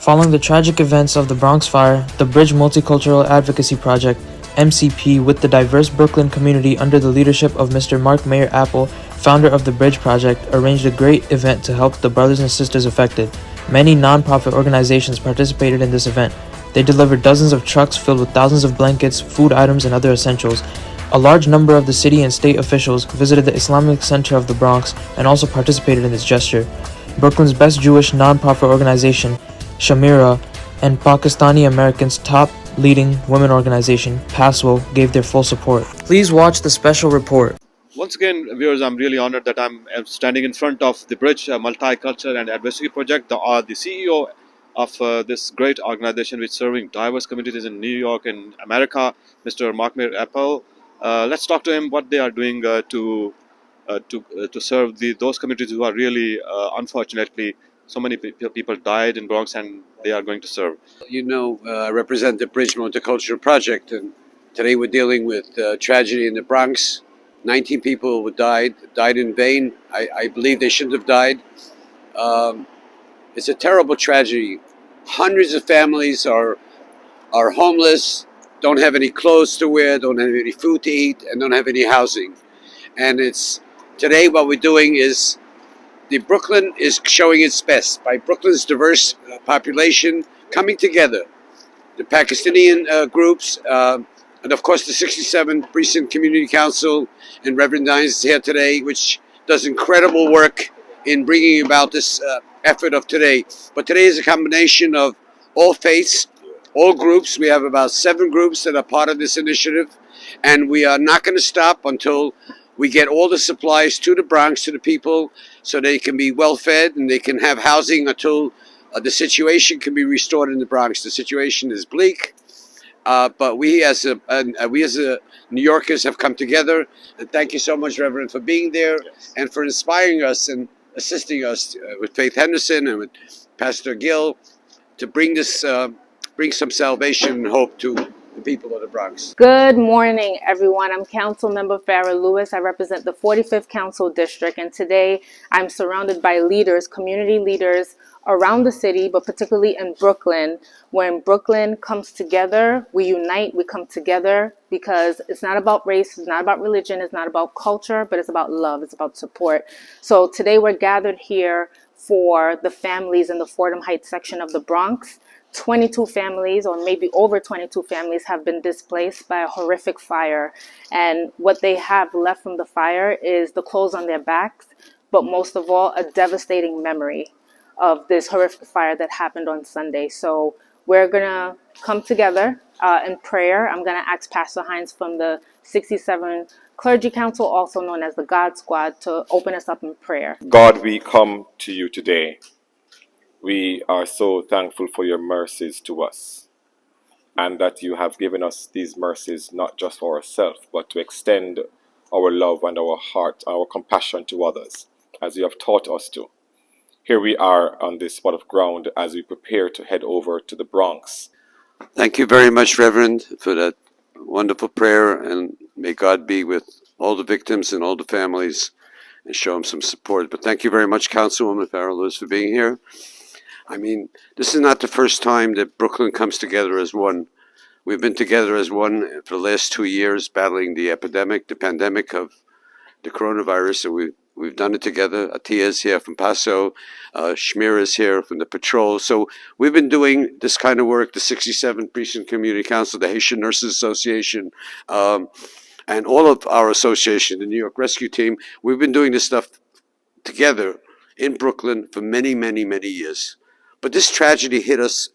Following the tragic events of the Bronx Fire, the Bridge Multicultural Advocacy Project, MCP, with the diverse Brooklyn community under the leadership of Mr. Mark Mayer Apple, founder of the Bridge Project, arranged a great event to help the brothers and sisters affected. Many non-profit organizations participated in this event. They delivered dozens of trucks filled with thousands of blankets, food items, and other essentials. A large number of the city and state officials visited the Islamic Center of the Bronx and also participated in this gesture. Brooklyn's best Jewish non-profit organization, Shamira, and Pakistani Americans' top leading women organization, PASWO, gave their full support. Please watch the special report. Once again, viewers, I'm really honored that I'm standing in front of the Bridge Multicultural and Advocacy Project, the CEO of this great organization which is serving diverse communities in New York and America, Mr. Mark Mayer Apple. Let's talk to him what they are doing to serve those communities who are really, unfortunately, so many people died in Bronx and they are going to serve. You know, I represent the Bridge Multicultural Project, and today we're dealing with tragedy in the Bronx. 19 people died in vain. I believe they shouldn't have died. It's a terrible tragedy. Hundreds of families are homeless, don't have any clothes to wear, don't have any food to eat, and don't have any housing. And today what we're doing is Brooklyn is showing its best by Brooklyn's diverse population coming together. The Pakistani groups, and of course the 67th Precinct Community Council and Reverend Dines is here today, which does incredible work in bringing about this effort of today. But today is a combination of all faiths, all groups. We have about 7 groups that are part of this initiative, and we are not going to stop until we get all the supplies to the Bronx, to the people, so they can be well fed and they can have housing until the situation can be restored in the Bronx. The situation is bleak, but we as New Yorkers have come together. And thank you so much, Reverend, for being there and for inspiring us and assisting us with Faith Henderson and with Pastor Gill to bring some salvation and hope to the people of the Bronx. Good morning, everyone. I'm Council Member Farrah Lewis. I represent the 45th Council District, and today I'm surrounded by leaders, community leaders around the city, but particularly in Brooklyn. When Brooklyn comes together, we unite, we come together, because it's not about race, it's not about religion, it's not about culture, but it's about love, it's about support. So today we're gathered here for the families in the Fordham Heights section of the Bronx. 22 families, or maybe over 22 families, have been displaced by a horrific fire. And what they have left from the fire is the clothes on their backs, but most of all, a devastating memory of this horrific fire that happened on Sunday. So we're going to come together in prayer. I'm going to ask Pastor Hines from the 67 Clergy Council, also known as the God Squad, to open us up in prayer. God, we come to you today. We are so thankful for your mercies to us, and that you have given us these mercies not just for ourselves, but to extend our love and our heart, our compassion to others, as you have taught us to. Here we are on this spot of ground as we prepare to head over to the Bronx. Thank you very much, Reverend, for that wonderful prayer, and may God be with all the victims and all the families and show them some support. But thank you very much, Councilwoman Farrah Lewis, for being here. I mean, this is not the first time that Brooklyn comes together as one. We've been together as one for the last 2 years, battling the pandemic of the coronavirus. So we've done it together. Atiya's here from Paso, Shmir is here from the patrol. So we've been doing this kind of work, the 67th Precinct Community Council, the Haitian Nurses Association, and all of our association, the New York Rescue Team. We've been doing this stuff together in Brooklyn for many, many, many years. But this tragedy hit us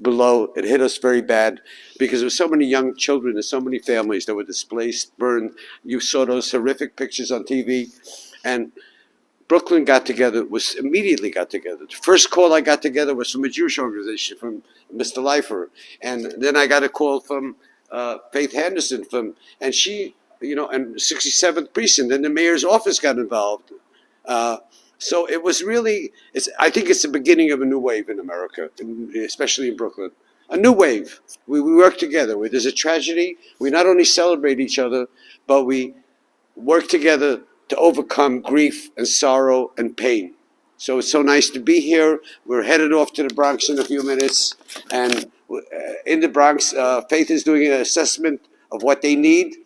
below. It hit us very bad because there were so many young children and so many families that were displaced, burned. You saw those horrific pictures on TV. And Brooklyn immediately got together. The first call I got together was from a Jewish organization, from Mr. Leifer. And then I got a call from Faith Henderson, and she, and 67th Precinct, and the mayor's office got involved. So it was really, I think it's the beginning of a new wave in America, especially in Brooklyn. A new wave. We work together. Where there's a tragedy, we not only celebrate each other, but we work together to overcome grief and sorrow and pain. So it's so nice to be here. We're headed off to the Bronx in a few minutes. And in the Bronx, Faith is doing an assessment of what they need.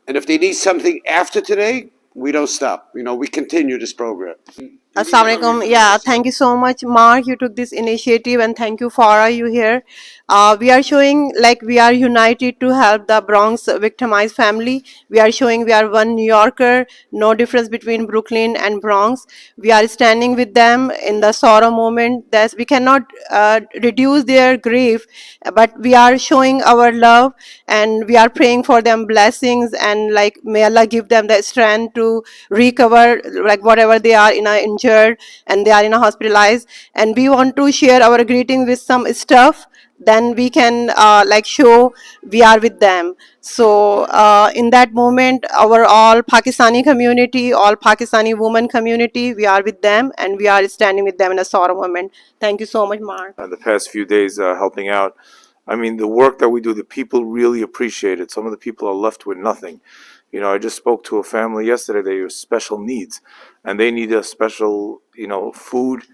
And if they need something after today, we don't stop. You know, we continue this program. Assalamualaikum. Yeah, thank you so much, Mark. You took this initiative, and thank you, Farah, you here. We are showing like we are united to help the Bronx victimized family. We are showing we are one New Yorker, no difference between Brooklyn and Bronx. We are standing with them in the sorrow moment. That we cannot reduce their grief, but we are showing our love, and we are praying for them blessings, and like may Allah give them the strength to recover, like whatever they are in a injured and they are in a hospitalized. And we want to share our greeting with some stuff, then we can like show we are with them. So in that moment, our all Pakistani community, all Pakistani women community, we are with them and we are standing with them in a sorrow moment. Thank you so much, Mark. The past few days helping out. I mean, the work that we do, the people really appreciate it. Some of the people are left with nothing. You know, I just spoke to a family yesterday. They have special needs, and they need a special, you know, food.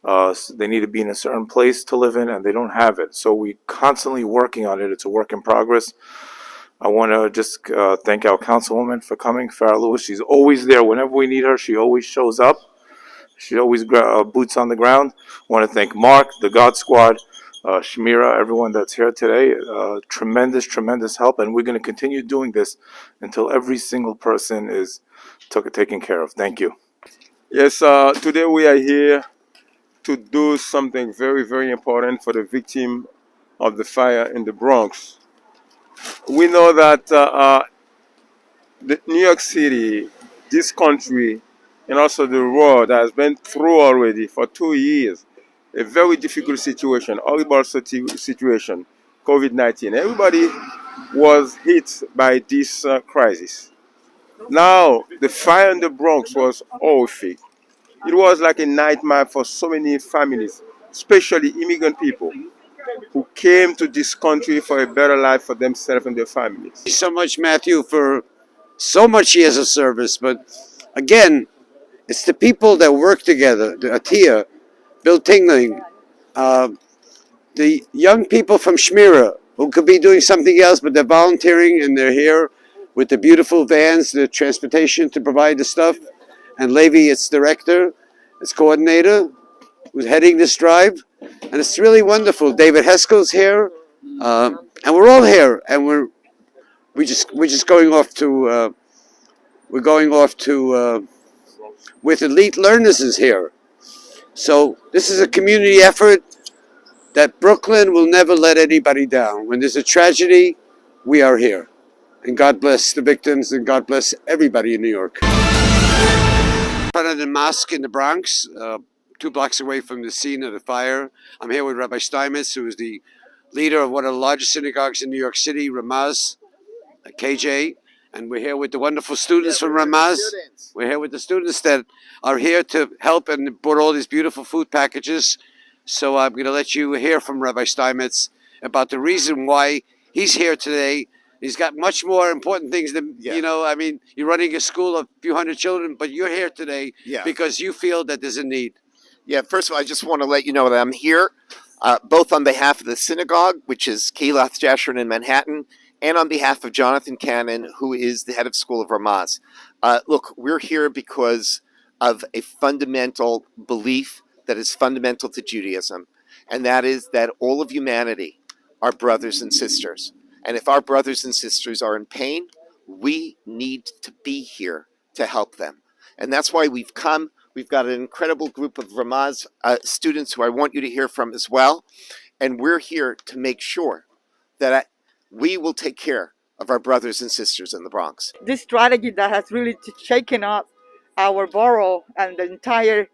They need to be in a certain place to live in, and they don't have it. So we constantly working on it. It's a work in progress. I want to just thank our councilwoman for coming, Farah Lewis. She's always there whenever we need her. She always shows up. She always boots on the ground. I want to thank Mark, the God Squad, Shamira, everyone that's here today. Tremendous help, and we're going to continue doing this until every single person is taken care of. Thank you. Yes, today we are here to do something very important for the victim of the fire in the Bronx. We know that the New York City, this country, and also the world has been through already for 2 years a very difficult situation, horrible situation, COVID-19. Everybody was hit by this crisis. Now, the fire in the Bronx was horrific. It was like a nightmare for so many families, especially immigrant people who came to this country for a better life for themselves and their families. Thank you so much, Matthew, for so much years of service. But again, it's the people that work together, the Atia, Bill Tingling, the young people from Shmira who could be doing something else, but they're volunteering and they're here with the beautiful vans, the transportation to provide the stuff. And Levi, its director, its coordinator, who's heading this drive. And it's really wonderful. David Heskel's here, and we're all here, and we're just going off to with Elite Learners is here. So this is a community effort that Brooklyn will never let anybody down. When there's a tragedy, we are here. And God bless the victims, and God bless everybody in New York. In front of the mosque in the Bronx, 2 blocks away from the scene of the fire. I'm here with Rabbi Steinmetz, who is the leader of one of the largest synagogues in New York City, Ramaz, KJ. And we're here with the wonderful students from Ramaz. We're here with the students that are here to help and brought all these beautiful food packages. So I'm going to let you hear from Rabbi Steinmetz about the reason why he's here today. He's got much more important things than, you know, I mean, you're running a school of a few hundred children, but you're here today because you feel that there's a need. Yeah, first of all, I just want to let you know that I'm here both on behalf of the synagogue, which is Keilath Jashrin in Manhattan, and on behalf of Jonathan Cannon, who is the head of school of Ramaz. Look, we're here because of a fundamental belief that is fundamental to Judaism, and that is that all of humanity are brothers and sisters. And if our brothers and sisters are in pain, we need to be here to help them. And that's why we've come. We've got an incredible group of Ramaz students who I want you to hear from as well. And we're here to make sure that we will take care of our brothers and sisters in the Bronx. This strategy that has really shaken up our borough and the entire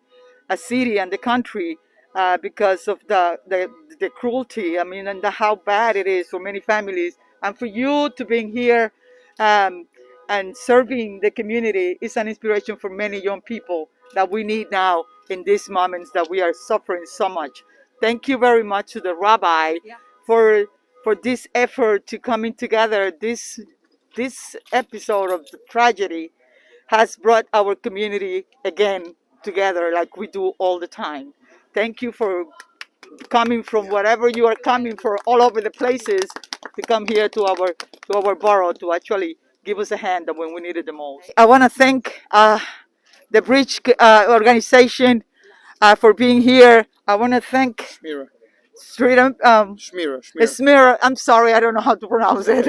city and the country because of the cruelty, I mean, and how bad it is for many families. And for you to be here and serving the community is an inspiration for many young people that we need now in these moments that we are suffering so much. Thank you very much to the rabbi for this effort to coming together. This episode of the tragedy has brought our community again together like we do all the time. Thank you for coming from wherever you are coming from, all over the places, to come here to our borough to actually give us a hand when we need it the most. I want to thank the Bridge organization for being here. I want to thank Smira. I'm sorry, I don't know how to pronounce it.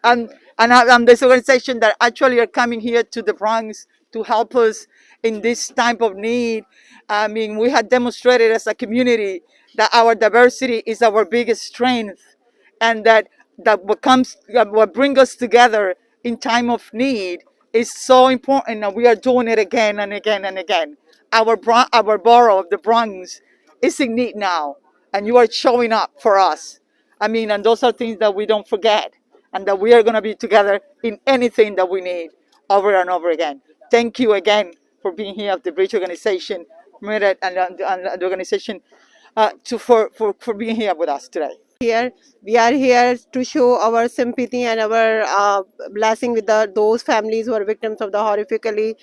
And this organization that actually are coming here to the Bronx to help us in this time of need. I mean, we had demonstrated as a community that our diversity is our biggest strength, and that what brings us together in time of need is so important, and we are doing it again and again and again. Our borough of the Bronx is in need now, and you are showing up for us. I mean, and those are things that we don't forget, and that we are going to be together in anything that we need over and over again. Thank you again for being here at the Bridge organization, Merit, and the organization for being here with us today. We are here to show our sympathy and our blessing with those families who are victims of the horrifically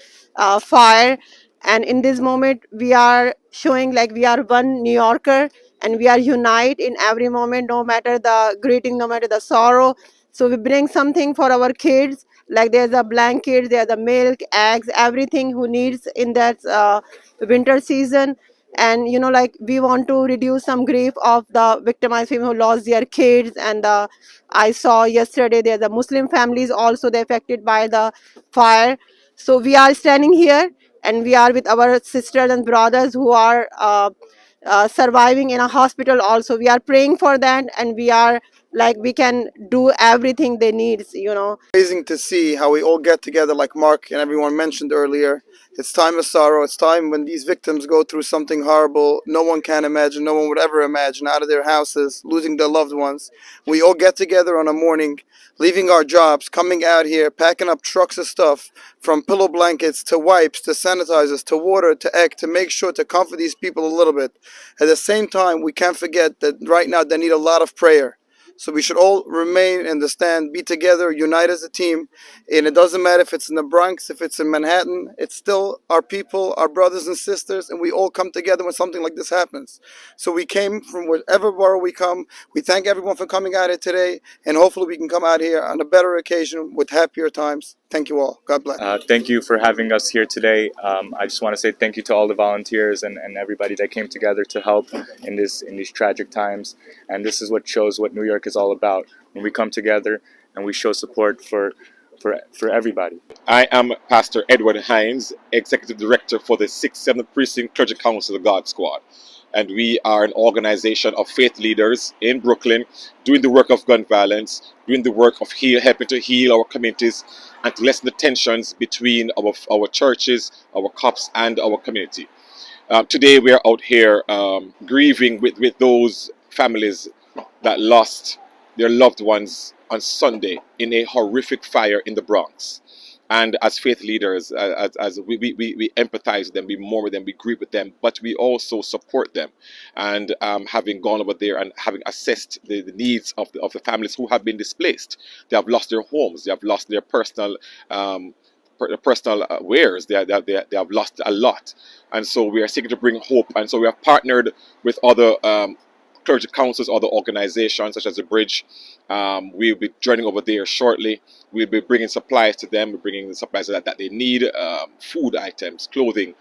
fire. And in this moment, we are showing like we are one New Yorker, and we are unite in every moment, no matter the greeting, no matter the sorrow. So we bring something for our kids, like there's a blanket, there's the milk, eggs, everything who needs in that winter season. And like we want to reduce some grief of the victimized people who lost their kids. And I saw yesterday there's a Muslim families also they affected by the fire. So we are standing here, and we are with our sisters and brothers who are surviving in a hospital also. We are praying for that, and we are like we can do everything they need. Amazing to see how we all get together, like Mark and everyone mentioned earlier. It's time of sorrow. It's time when these victims go through something horrible no one can imagine, no one would ever imagine, out of their houses, losing their loved ones. We all get together on a morning, leaving our jobs, coming out here, packing up trucks of stuff, from pillow blankets to wipes to sanitizers to water to egg, to make sure to comfort these people a little bit. At the same time, we can't forget that right now they need a lot of prayer. So we should all remain in the stand, be together, unite as a team. And it doesn't matter if it's in the Bronx, if it's in Manhattan, it's still our people, our brothers and sisters, and we all come together when something like this happens. So we came from wherever borough we come. We thank everyone for coming out here today, and hopefully we can come out here on a better occasion with happier times. Thank you all. God bless. Thank you for having us here today. I just want to say thank you to all the volunteers and everybody that came together to help in these tragic times. And this is what shows what New York is all about, when we come together and we show support for everybody. I am Pastor Edward Hines, Executive Director for the 6th 7th Precinct Clergy Council of the God Squad. And we are an organization of faith leaders in Brooklyn doing the work of gun violence, doing the work of helping to heal our communities and to lessen the tensions between our churches, our cops, and our community. Today we are out here grieving with those families that lost their loved ones on Sunday in a horrific fire in the Bronx. And as faith leaders, as we empathize with them, we mourn with them, we grieve with them, but we also support them. And having gone over there and having assessed the needs of the families who have been displaced, they have lost their homes, they have lost their personal wares, they have lost a lot. And so we are seeking to bring hope. And so we have partnered with other clergy councils, other organizations such as the Bridge. We'll be joining over there shortly. We'll be bringing supplies to them. We're bringing the supplies that they need, food items, clothing,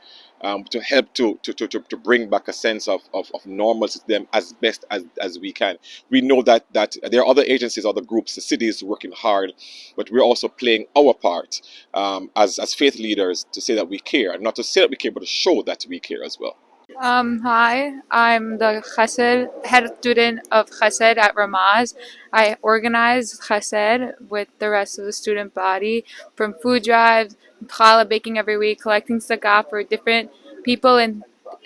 to help to bring back a sense of normalcy to them as best as we can. We know that there are other agencies, other groups, the city is working hard, but we're also playing our part as faith leaders to say that we care, and not to say that we care, but to show that we care as well. Hi, I'm the Chesed, head student of Chesed at Ramaz. I organize Chesed with the rest of the student body, from food drives, challah baking every week, collecting zakah for different people in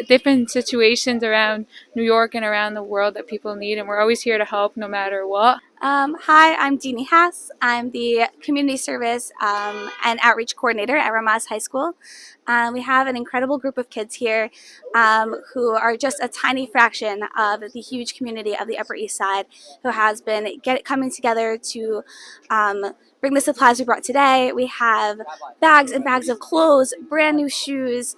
different situations around New York and around the world that people need, and we're always here to help no matter what. Hi, I'm Jeannie Haas. I'm the Community Service and Outreach Coordinator at Ramaz High School. We have an incredible group of kids here who are just a tiny fraction of the huge community of the Upper East Side who has been coming together to bring the supplies we brought today. We have bags and bags of clothes, brand new shoes,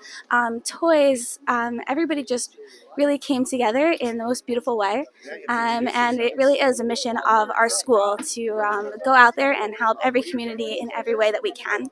toys. Everybody just really came together in the most beautiful way. And it really is a mission of our school to go out there and help every community in every way that we can.